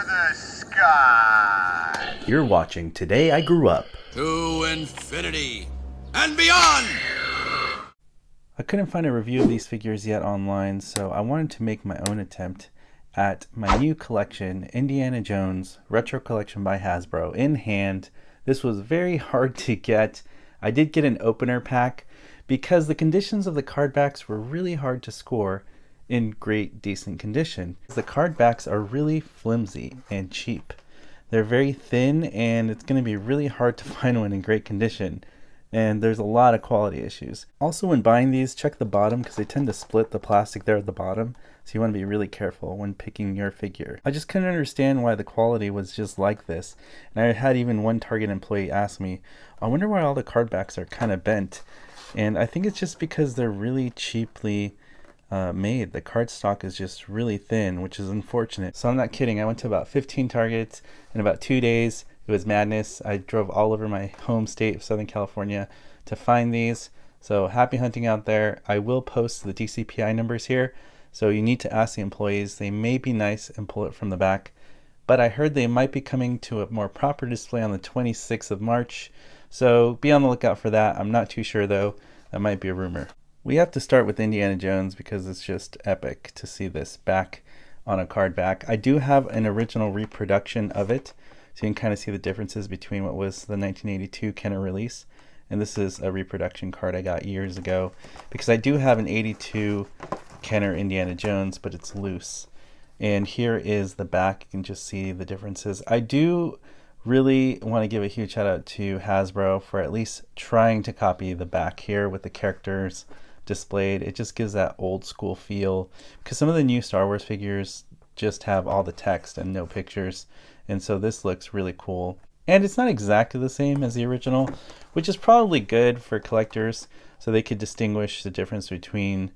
the sky. You're watching Today I Grew Up. To infinity and beyond! I couldn't find a review of these figures yet online, so I wanted to make my own attempt at my new collection, Indiana Jones Retro Collection by Hasbro, in hand. This was very hard to get. I did get an opener pack because the conditions of the card backs were really hard to score in great, decent condition. The card backs are really flimsy and cheap. They're very thin, and it's going to be really hard to find one in great condition. And there's a lot of quality issues. Also, when buying these, check the bottom because they tend to split the plastic there at the bottom. So you want to be really careful when picking your figure. I just couldn't understand why the quality was just like this. And I had even one Target employee ask me, I wonder why all the card backs are kind of bent. And I think it's just because they're really cheaply made. The card stock is just really thin, which is unfortunate. So I'm not kidding. I went to about 15 Targets in about 2 days. It was madness. I drove all over my home state of Southern California to find these. So happy hunting out there. I will post the DCPI numbers here. So you need to ask the employees. They may be nice and pull it from the back. But I heard they might be coming to a more proper display on the 26th of March. So be on the lookout for that. I'm not too sure though. That might be a rumor. We have to start with Indiana Jones because it's just epic to see this back on a card back. I do have an original reproduction of it. So you can kind of see the differences between what was the 1982 Kenner release. And this is a reproduction card I got years ago. Because I do have an 82 Kenner Indiana Jones, but it's loose. And here is the back. You can just see the differences. I do really want to give a huge shout out to Hasbro for at least trying to copy the back here with the characters displayed. It just gives that old school feel. Because some of the new Star Wars figures just have all the text and no pictures. And so this looks really cool. And it's not exactly the same as the original, which is probably good for collectors so they could distinguish the difference between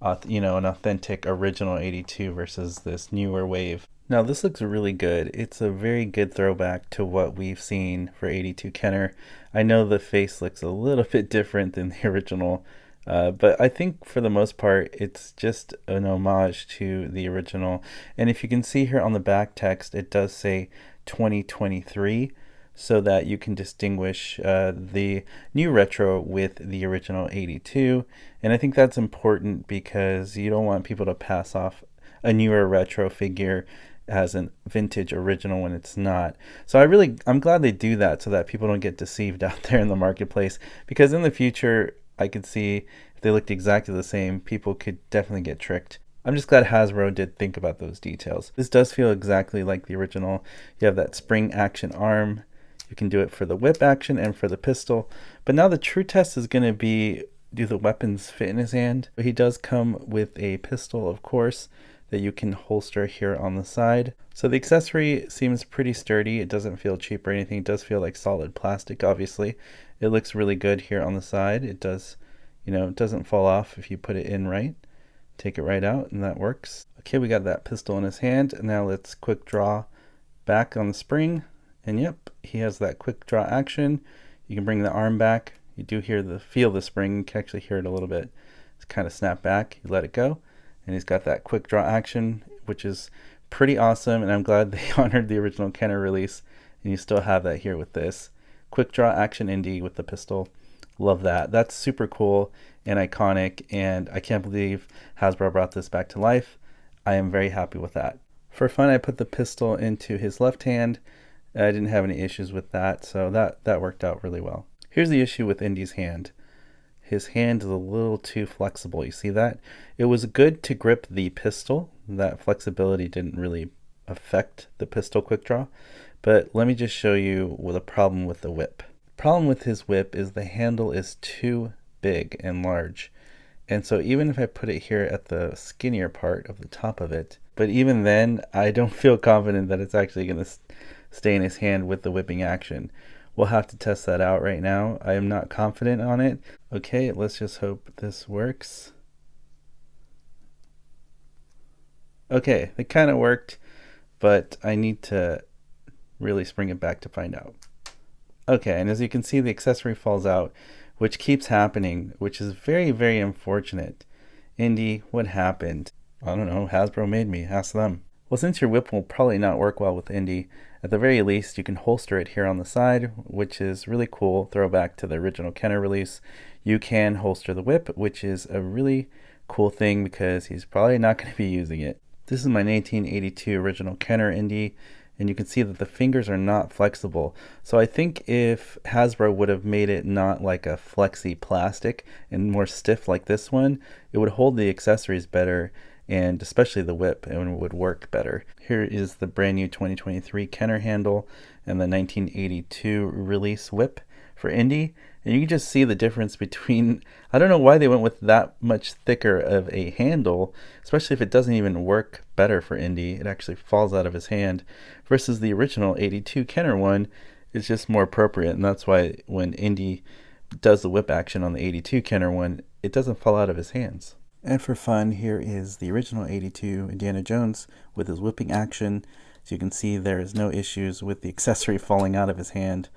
an authentic original 82 versus this newer wave. Now this looks really good. It's a very good throwback to what we've seen for 82 Kenner. I know the face looks a little bit different than the original, but I think for the most part it's just an homage to the original. And if you can see here on the back text, it does say 2023 so that you can distinguish the new retro with the original 82. And I think that's important because you don't want people to pass off a newer retro figure as a vintage original when it's not. So I'm glad they do that so that people don't get deceived out there in the marketplace, because in the future I could see if they looked exactly the same, people could definitely get tricked. I'm just glad Hasbro did think about those details. This does feel exactly like the original. You have that spring action arm. You can do it for the whip action and for the pistol. But now the true test is going to be, do the weapons fit in his hand? He does come with a pistol, of course, that you can holster here on the side. So the accessory seems pretty sturdy. It doesn't feel cheap or anything. It does feel like solid plastic, obviously. It looks really good here on the side. It does, it doesn't fall off if you put it in right. Take it right out and that works. Okay, we got that pistol in his hand. And now let's quick draw back on the spring. And yep, he has that quick draw action. You can bring the arm back. You do feel the spring. You can actually hear it a little bit. It's kind of snap back. You let it go. And he's got that quick draw action, which is pretty awesome. And I'm glad they honored the original Kenner release. And you still have that here with this. Quick draw action Indy with the pistol. Love that. That's super cool and iconic. And I can't believe Hasbro brought this back to life. I am very happy with that. For fun, I put the pistol into his left hand. I didn't have any issues with that, so that worked out really well. Here's the issue with Indy's hand. His hand is a little too flexible. You see that? It was good to grip the pistol. That flexibility didn't really affect the pistol quick draw. But let me just show you the problem with the whip. The problem with his whip is the handle is too big and large. And so even if I put it here at the skinnier part of the top of it, but even then, I don't feel confident that it's actually going to stay in his hand with the whipping action. We'll have to test that out right now. I am not confident on it. Okay, let's just hope this works. Okay, it kind of worked, but I need to really spring it back to find out. Okay, and as you can see, the accessory falls out, which keeps happening, which is very, very unfortunate. Indy, what happened? I don't know, Hasbro made me, ask them. Well, since your whip will probably not work well with Indy, at the very least you can holster it here on the side, which is really cool. Throwback to the original Kenner release. You can holster the whip, which is a really cool thing because he's probably not going to be using it. This is my 1982 original Kenner Indy, and you can see that the fingers are not flexible. So I think if Hasbro would have made it not like a flexi plastic and more stiff like this one, it would hold the accessories better, and especially the whip, and it would work better. Here is the brand new 2023 Kenner handle and the 1982 release whip for Indy. And you can just see the difference between, I don't know why they went with that much thicker of a handle, especially if it doesn't even work better for Indy. It actually falls out of his hand, versus the original 82 Kenner one is just more appropriate. And that's why when Indy does the whip action on the 82 Kenner one, it doesn't fall out of his hands. And for fun, here is the original 82 Indiana Jones with his whipping action. As you can see, there is no issues with the accessory falling out of his hand.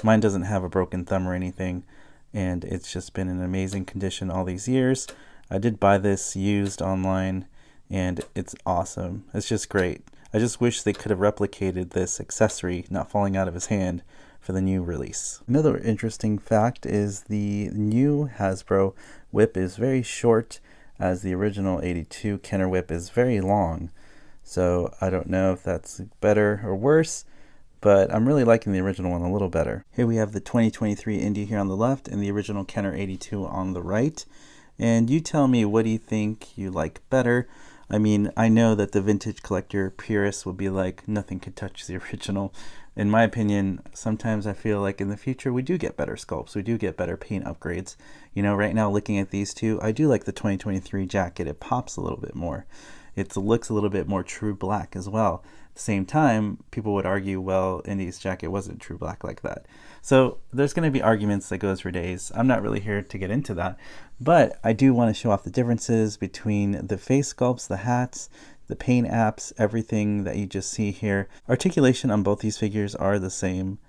Mine doesn't have a broken thumb or anything, and it's just been in amazing condition all these years. I did buy this used online, and it's awesome. It's just great. I just wish they could have replicated this accessory not falling out of his hand for the new release. Another interesting fact is the new Hasbro whip is very short, as the original 82 Kenner whip is very long. So I don't know if that's better or worse, but I'm really liking the original one a little better. Here we have the 2023 Indy here on the left and the original Kenner 82 on the right. And you tell me, what do you think you like better? I mean, I know that the vintage collector purists will be like, nothing could touch the original. In my opinion, sometimes I feel like in the future we do get better sculpts, we do get better paint upgrades. You know, right now looking at these two, I do like the 2023 jacket. It pops a little bit more. It looks a little bit more true black as well. At the same time, people would argue, well, Indy's jacket wasn't true black like that. So there's going to be arguments that goes for days. I'm not really here to get into that, but I do want to show off the differences between the face sculpts, the hats, the paint apps, everything that you just see here. Articulation on both these figures are the same.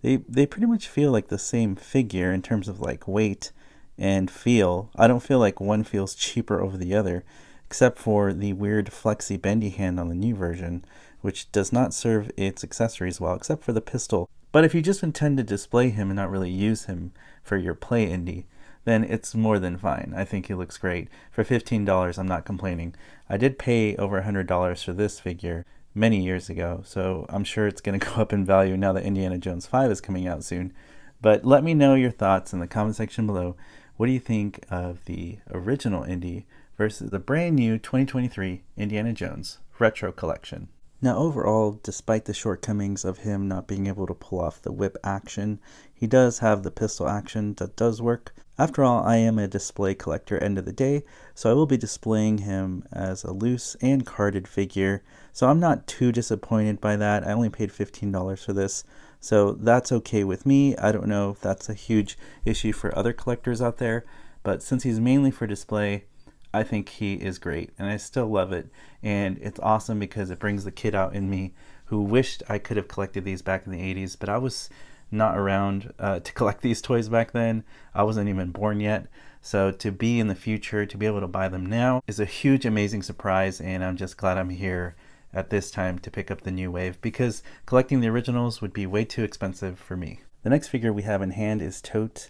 They pretty much feel like the same figure in terms of like weight and feel. I don't feel like one feels cheaper over the other, except for the weird flexy bendy hand on the new version, which does not serve its accessories well, except for the pistol. But if you just intend to display him and not really use him for your play Indy, then it's more than fine. I think he looks great. For $15, I'm not complaining. I did pay over $100 for this figure many years ago, so I'm sure it's going to go up in value now that Indiana Jones 5 is coming out soon. But let me know your thoughts in the comment section below. What do you think of the original Indy versus the brand new 2023 Indiana Jones Retro Collection? Now overall, despite the shortcomings of him not being able to pull off the whip action, he does have the pistol action that does work. After all, I am a display collector end of the day, so I will be displaying him as a loose and carded figure. So I'm not too disappointed by that. I only paid $15 for this, so that's okay with me. I don't know if that's a huge issue for other collectors out there, but since he's mainly for display, I think he is great, and I still love it. And it's awesome because it brings the kid out in me who wished I could have collected these back in the 80s, but I was not around to collect these toys back then. I wasn't even born yet. So to be in the future, to be able to buy them now is a huge, amazing surprise, and I'm just glad I'm here at this time to pick up the new wave, because collecting the originals would be way too expensive for me. The next figure we have in hand is Toht.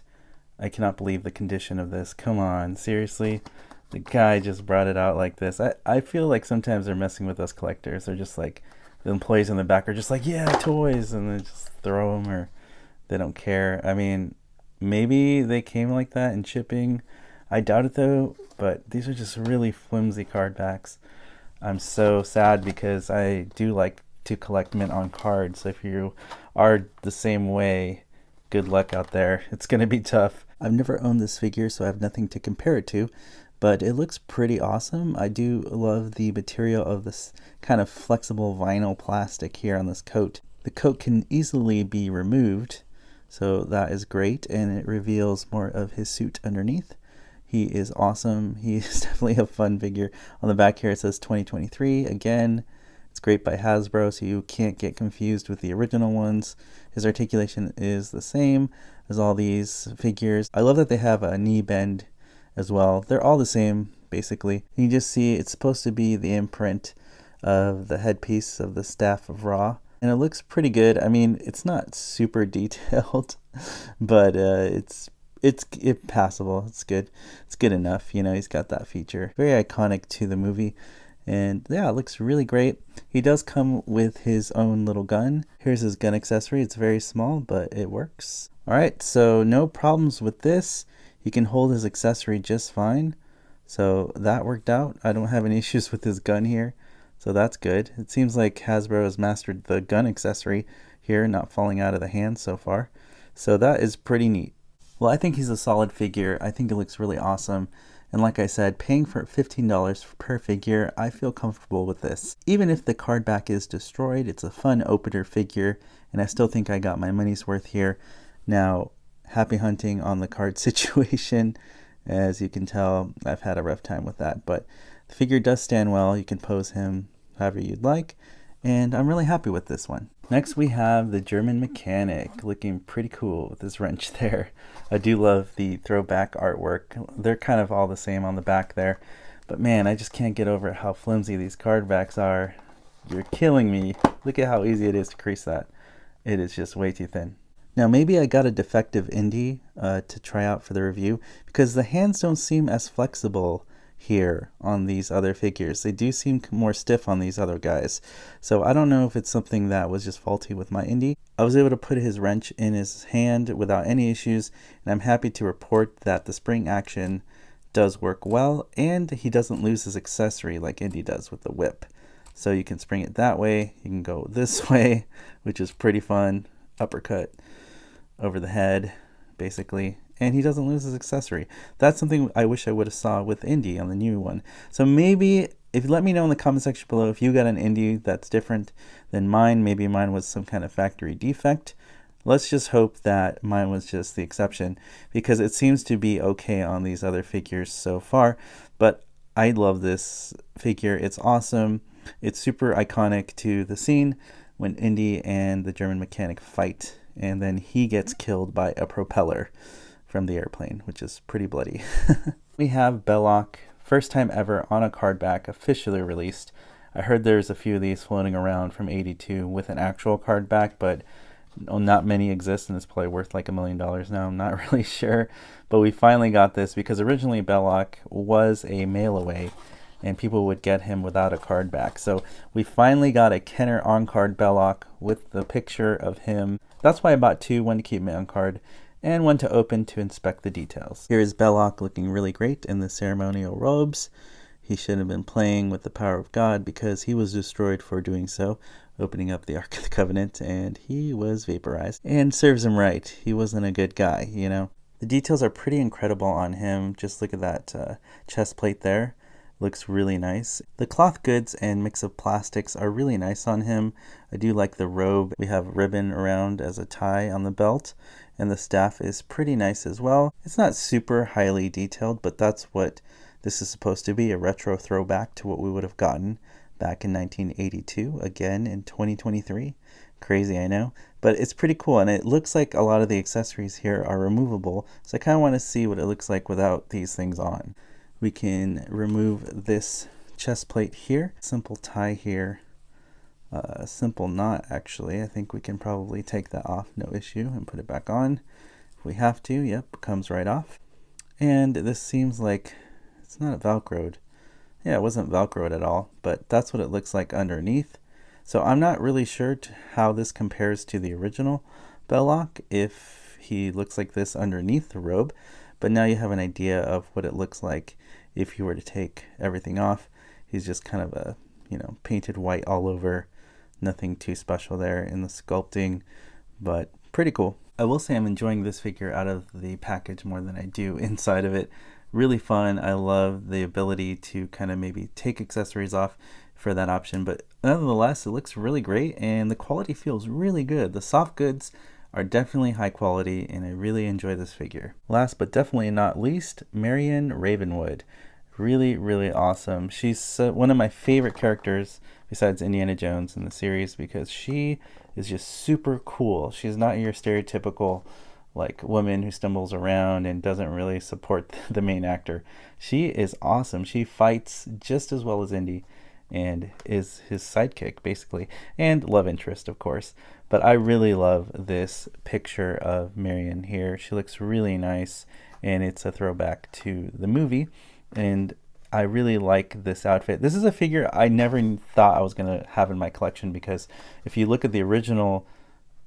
I cannot believe the condition of this. Come on, seriously? The guy just brought it out like this. I feel like sometimes they're messing with us collectors. They're just like, the employees in the back are just like, yeah, toys, and they just throw them, or they don't care. I mean, maybe they came like that in shipping. I doubt it though, but these are just really flimsy card backs. I'm so sad because I do like to collect mint on cards. So if you are the same way, good luck out there. It's going to be tough. I've never owned this figure, so I have nothing to compare it to, but it looks pretty awesome. I do love the material of this kind of flexible vinyl plastic here on this coat. The coat can easily be removed, so that is great, and it reveals more of his suit underneath. He is awesome. He is definitely a fun figure. On the back here it says 2023. Again, it's great by Hasbro, so you can't get confused with the original ones. His articulation is the same as all these figures. I love that they have a knee bend as well. They're all the same, basically. You just see it's supposed to be the imprint of the headpiece of the Staff of Ra. And it looks pretty good. I mean, it's not super detailed, but it's passable. It's good. It's good enough. You know, he's got that feature. Very iconic to the movie. And yeah, it looks really great. He does come with his own little gun. Here's his gun accessory. It's very small, but it works. All right, so no problems with this. He can hold his accessory just fine. So that worked out. I don't have any issues with his gun here. So that's good. It seems like Hasbro has mastered the gun accessory here, not falling out of the hand so far. So that is pretty neat. Well, I think he's a solid figure. I think it looks really awesome. And like I said, paying for $15 per figure, I feel comfortable with this. Even if the card back is destroyed, it's a fun opener figure, and I still think I got my money's worth here. Now, happy hunting on the card situation. As you can tell, I've had a rough time with that, but the figure does stand well. You can pose him however you'd like, and I'm really happy with this one. Next we have the German mechanic, looking pretty cool with his wrench there. I do love the throwback artwork. They're kind of all the same on the back there, but man, I just can't get over how flimsy these card backs are. You're killing me. Look at how easy it is to crease that. It is just way too thin. Now maybe I got a defective indie to try out for the review, because the hands don't seem as flexible here on these other figures. They do seem more stiff on these other guys. So I don't know if it's something that was just faulty with my indie. I was able to put his wrench in his hand without any issues, and I'm happy to report that the spring action does work well, and he doesn't lose his accessory like Indy does with the whip. So you can spring it that way, you can go this way, which is pretty fun. Uppercut over the head, basically. And he doesn't lose his accessory. That's something I wish I would have saw with Indy on the new one. So maybe, if you let me know in the comment section below if you got an Indy that's different than mine, maybe mine was some kind of factory defect. Let's just hope that mine was just the exception, because it seems to be okay on these other figures so far. But I love this figure. It's awesome. It's super iconic to the scene when Indy and the German mechanic fight, and then he gets killed by a propeller from the airplane, which is pretty bloody. We have Belloq, first time ever on a card back, officially released. I heard there's a few of these floating around from '82 with an actual card back, but not many exist, and it's probably worth like $1 million now. I'm not really sure, but we finally got this, because originally Belloq was a mail away and people would get him without a card back. So we finally got a Kenner on card Belloq with the picture of him. That's why I bought two, one to keep me on card and one to open to inspect the details. Here is Belloq looking really great in the ceremonial robes. He should have been playing with the power of God, because he was destroyed for doing so, opening up the Ark of the Covenant, and he was vaporized. And serves him right. He wasn't a good guy, you know. The details are pretty incredible on him. Just look at that chest plate there. Looks really nice. The cloth goods and mix of plastics are really nice on him. I do like the robe. We have ribbon around as a tie on the belt, and the staff is pretty nice as well. It's not super highly detailed, but that's what this is supposed to be, a retro throwback to what we would have gotten back in 1982, again in 2023. Crazy, I know, but it's pretty cool, and it looks like a lot of the accessories here are removable, so I kind of want to see what it looks like without these things on. We can remove this chest plate here, simple tie here, simple knot actually. I think we can probably take that off, no issue, and put it back on if we have to. Yep, comes right off. And this seems like it's not Velcroed. Yeah, it wasn't Velcroed at all, but that's what it looks like underneath. So I'm not really sure how this compares to the original Belloq, if he looks like this underneath the robe, but now you have an idea of what it looks like if you were to take everything off. He's just kind of a, you know, painted white all over. Nothing too special there in the sculpting, but pretty cool. I will say I'm enjoying this figure out of the package more than I do inside of it. Really fun. I love the ability to kind of maybe take accessories off for that option, but nonetheless, it looks really great and the quality feels really good. The soft goods are definitely high quality, and I really enjoy this figure. Last but definitely not least, Marion Ravenwood. Really, really awesome. She's one of my favorite characters besides Indiana Jones in the series, because she is just super cool. She's not your stereotypical like woman who stumbles around and doesn't really support the main actor. She is awesome. She fights just as well as Indy, and is his sidekick basically, and love interest of course. But I really love this picture of Marion here. She looks really nice, and it's a throwback to the movie, and I really like this outfit. This is a figure I never thought I was going to have in my collection, because if you look at the original,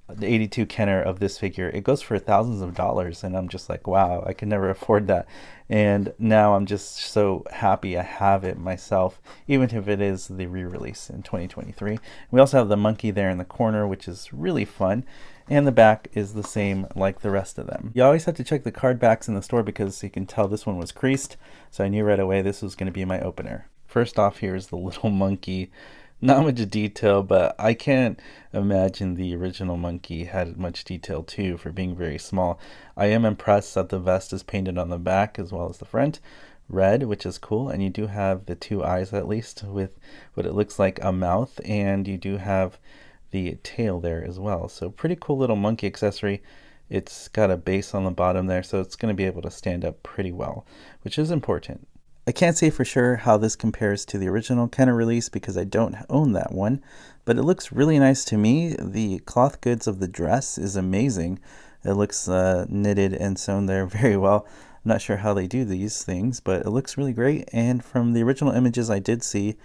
the 82 Kenner of this figure, it goes for thousands of dollars, and I'm just like, wow, I could never afford that. And now I'm just so happy I have it myself, even if it is the re-release in 2023. We also have the monkey there in the corner, which is really fun, and the back is the same like the rest of them. You always have to check the card backs in the store, because you can tell this one was creased, so I knew right away this was going to be my opener. First off, here is the little monkey. Not much detail, but I can't imagine the original monkey had much detail too, for being very small. I am impressed that the vest is painted on the back as well as the front red, which is cool, and you do have the two eyes at least with what it looks like a mouth, and you do have the tail there as well. So pretty cool little monkey accessory. It's got a base on the bottom there, so it's going to be able to stand up pretty well, which is important. I can't say for sure how this compares to the original Kenner release, because I don't own that one, but it looks really nice to me. The cloth goods of the dress is amazing. It looks knitted and sewn there very well. I'm not sure how they do these things, but it looks really great. And from the original images I did see,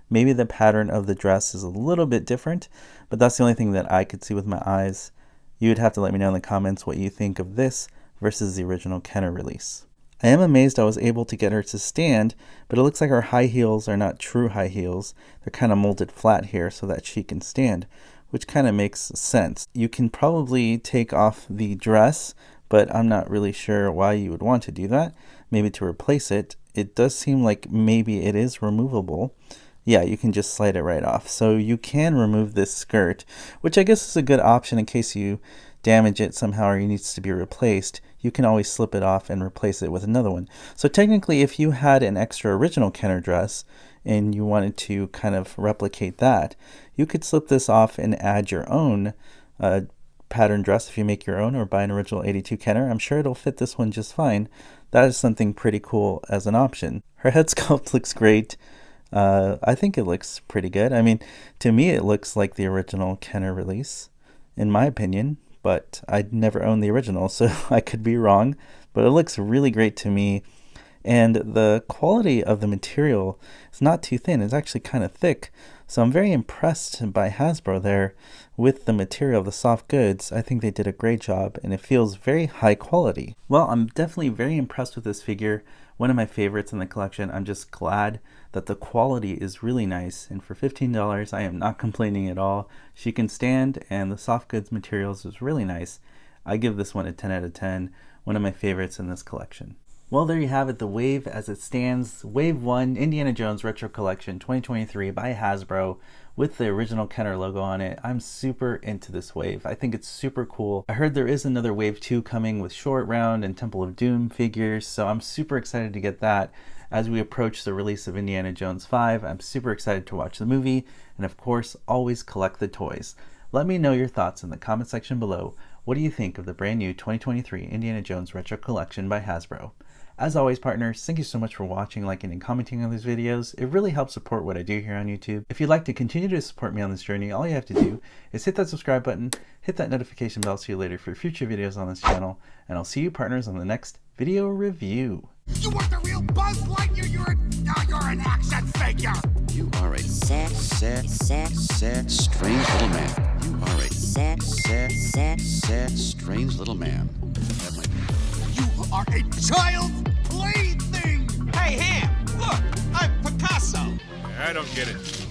maybe the pattern of the dress is a little bit different, but that's the only thing that I could see with my eyes. You would have to let me know in the comments what you think of this versus the original Kenner release. I am amazed I was able to get her to stand, but it looks like her high heels are not true high heels. They're kind of molded flat here so that she can stand, which kind of makes sense. You can probably take off the dress, but I'm not really sure why you would want to do that. Maybe to replace it. It does seem like maybe it is removable. Yeah, you can just slide it right off. So you can remove this skirt, which I guess is a good option in case you damage it somehow or it needs to be replaced. You can always slip it off and replace it with another one. So technically, if you had an extra original Kenner dress and you wanted to kind of replicate that, you could slip this off and add your own pattern dress if you make your own, or buy an original 82 Kenner. I'm sure it'll fit this one just fine. That is something pretty cool as an option. Her head sculpt looks great. I think it looks pretty good. I mean, to me it looks like the original Kenner release, in my opinion, but I'd never owned the original, so I could be wrong, but it looks really great to me. And the quality of the material is not too thin, it's actually kind of thick. So I'm very impressed by Hasbro there with the material of the soft goods. I think they did a great job, and it feels very high quality. Well, I'm definitely very impressed with this figure. One of my favorites in the collection. I'm just glad that the quality is really nice, and for $15 I am not complaining at all. She can stand, and the soft goods materials is really nice. I give this one a 10 out of 10. One of my favorites in this collection. Well, there you have it, the Wave as it stands. Wave 1 Indiana Jones Retro Collection 2023 by Hasbro with the original Kenner logo on it. I'm super into this Wave. I think it's super cool. I heard there is another Wave 2 coming with Short Round and Temple of Doom figures, so I'm super excited to get that. As we approach the release of Indiana Jones 5, I'm super excited to watch the movie, and of course, always collect the toys. Let me know your thoughts in the comment section below. What do you think of the brand new 2023 Indiana Jones Retro Collection by Hasbro? As always, partners, thank you so much for watching, liking, and commenting on these videos. It really helps support what I do here on YouTube. If you'd like to continue to support me on this journey, all you have to do is hit that subscribe button, hit that notification bell so you're later for future videos on this channel, and I'll see you, partners, on the next video review. You weren't the real Buzz Lightyear, you're an action figure! You are a sad, strange little man. You are a sad, strange little man. You are a child's plaything! Hey, Ham, look, I'm Picasso! I don't get it.